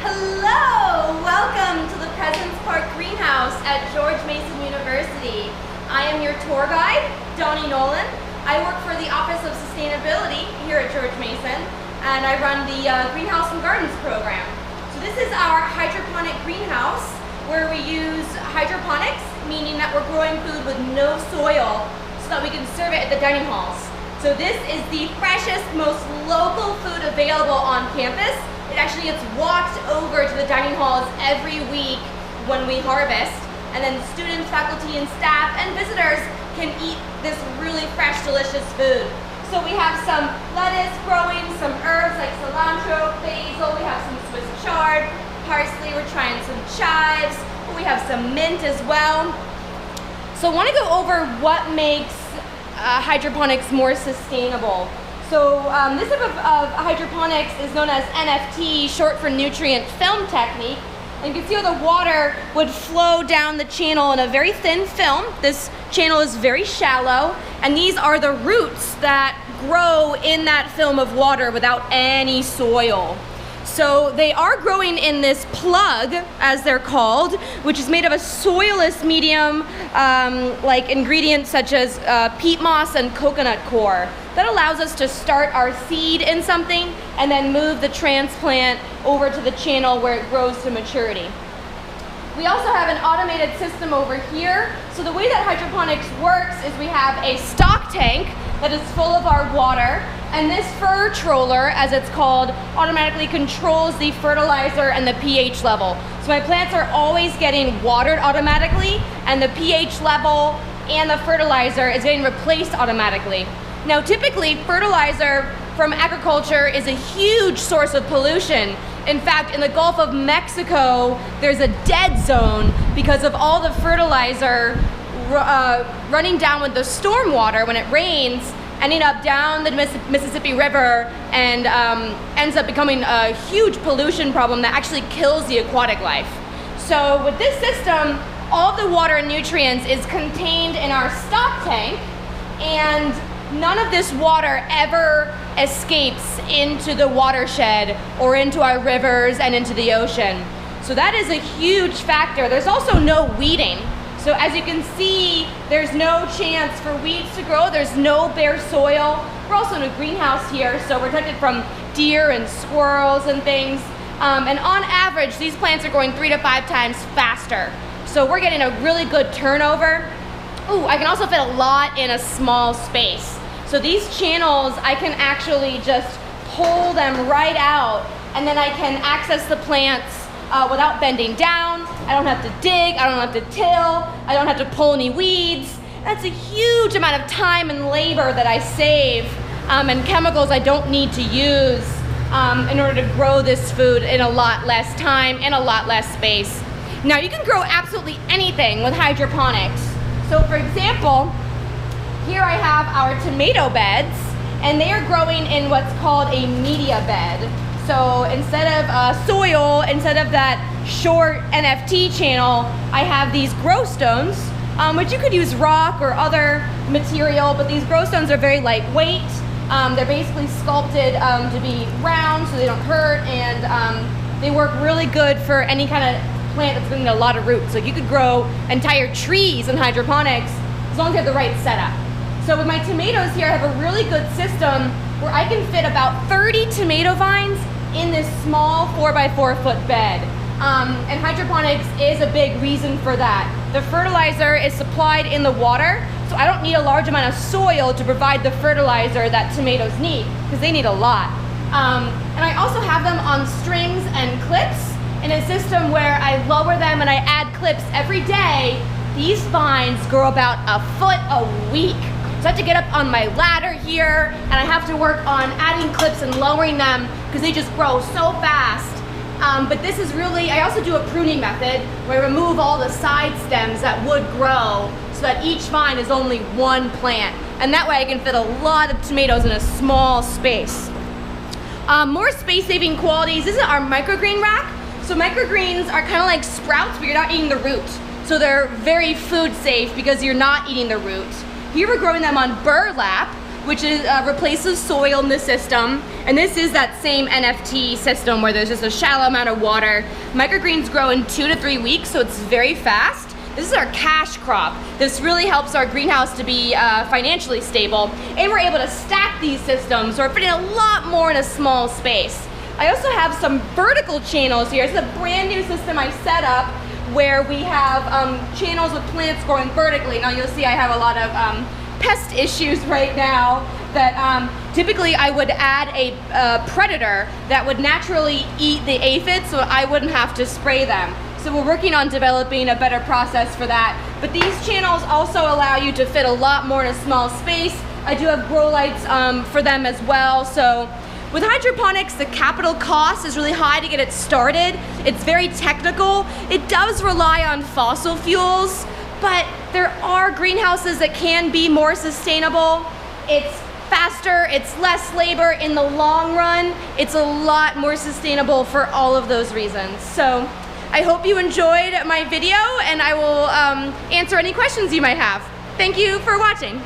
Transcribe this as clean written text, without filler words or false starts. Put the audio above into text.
Hello! Welcome to the President's Park Greenhouse at George Mason University. I am your tour guide, Doni Nolan. I work for the Office of Sustainability here at George Mason, and I run the Greenhouse and Gardens program. So this is our hydroponic greenhouse where we use hydroponics, meaning that we're growing food with no soil so that we can serve it at the dining halls. So this is the freshest, most local food available on campus. It actually gets walked over to the dining halls every week when we harvest, and then students, faculty, and staff, and visitors can eat this really fresh, delicious food. So we have some lettuce growing, some herbs like cilantro, basil, we have some Swiss chard, parsley, we're trying some chives, we have some mint as well. So I want to go over what makes hydroponics more sustainable. So this type of hydroponics is known as NFT, short for nutrient film technique. And you can see how the water would flow down the channel in a very thin film. This channel is very shallow, and these are the roots that grow in that film of water without any soil. So they are growing in this plug, as they're called, which is made of a soilless medium, like ingredients such as peat moss and coconut coir. That allows us to start our seed in something and then move the transplant over to the channel where it grows to maturity. We also have an automated system over here. So the way that hydroponics works is we have a stock tank that is full of our water, and this fur troller, as it's called, automatically controls the fertilizer and the pH level. So my plants are always getting watered automatically, and the pH level and the fertilizer is getting replaced automatically. Now typically fertilizer from agriculture is a huge source of pollution. In fact, in the Gulf of Mexico, there's a dead zone because of all the fertilizer running down with the storm water when it rains, ending up down the Mississippi River, and ends up becoming a huge pollution problem that actually kills the aquatic life. So with this system, all of the water and nutrients is contained in our stock tank, and none of this water ever escapes into the watershed or into our rivers and into the ocean. So that is a huge factor. There's also no weeding. So as you can see, there's no chance for weeds to grow. There's no bare soil. We're also in a greenhouse here, so we're protected from deer and squirrels and things. And on average, these plants are growing 3 to 5 times faster. So we're getting a really good turnover. Ooh, I can also fit a lot in a small space. So these channels, I can actually just pull them right out, and then I can access the plants without bending down. I don't have to dig, I don't have to till, I don't have to pull any weeds. That's a huge amount of time and labor that I save, and chemicals I don't need to use in order to grow this food in a lot less time and a lot less space. Now you can grow absolutely anything with hydroponics. So for example, here I have our tomato beds, and they are growing in what's called a media bed. So instead of soil, instead of that short NFT channel, I have these grow stones, which you could use rock or other material, but these grow stones are very lightweight. They're basically sculpted to be round so they don't hurt, and they work really good for any kind of plant that's going to need a lot of roots. So you could grow entire trees in hydroponics as long as you have the right setup. So with my tomatoes here, I have a really good system where I can fit about 30 tomato vines in this small 4x4 foot bed. And hydroponics is a big reason for that. The fertilizer is supplied in the water, so I don't need a large amount of soil to provide the fertilizer that tomatoes need, because they need a lot. And I also have them on strings and clips in a system where I lower them and I add clips every day. These vines grow about a foot a week. So I have to get up on my ladder here, and I have to work on adding clips and lowering them because they just grow so fast. But this is really, I also do a pruning method where I remove all the side stems that would grow so that each vine is only one plant. And that way I can fit a lot of tomatoes in a small space. More space-saving qualities, this is our microgreen rack. So microgreens are kind of like sprouts, but you're not eating the root. So they're very food safe because you're not eating the root. Here we're growing them on burlap, which is replaces soil in the system. And this is that same NFT system where there's just a shallow amount of water. Microgreens grow in 2 to 3 weeks, so it's very fast. This is our cash crop. This really helps our greenhouse to be financially stable, and we're able to stack these systems, so we're fitting a lot more in a small space. I also have some vertical channels here. This is a brand new system I set up where we have channels with plants growing vertically. Now you'll see I have a lot of pest issues right now that typically I would add a predator that would naturally eat the aphids so I wouldn't have to spray them. So we're working on developing a better process for that. But these channels also allow you to fit a lot more in a small space. I do have grow lights for them as well. So with hydroponics, the capital cost is really high to get it started. It's very technical. It does rely on fossil fuels, but there are greenhouses that can be more sustainable. It's faster, it's less labor in the long run. It's a lot more sustainable for all of those reasons. So I hope you enjoyed my video, and I will answer any questions you might have. Thank you for watching.